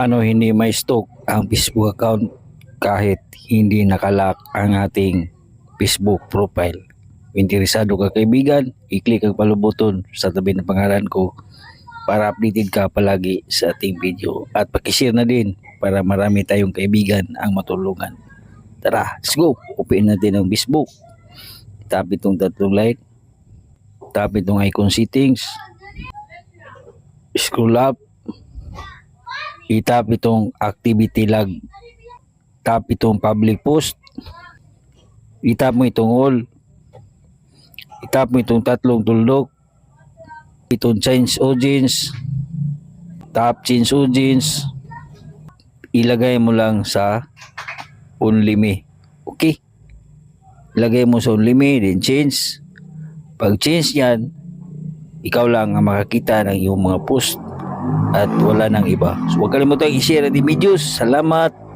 Hindi may stock ang Facebook account kahit hindi nakalock ang ating Facebook profile. Kung interesado ka kaibigan, i-click ang follow button sa tabi ng pangalan ko para updated ka palagi sa ating video. At pakishare na din para marami tayong kaibigan ang matulungan. Tara, let's go! Open natin ang Facebook. Tap itong tatlong line. Tap itong icon settings. Scroll up. I-tap itong activity log. Tap itong public post. I-tap mo itong all. I-tap mo itong tatlong tuldok. Itong change audience. Tap change audience. Ilagay mo lang sa only me. Okay? Ilagay mo sa only me, then change. Pag change yan, ikaw lang ang makakita ng iyong mga post at wala nang iba. So huwag kalimutan i-share ang videos. Salamat!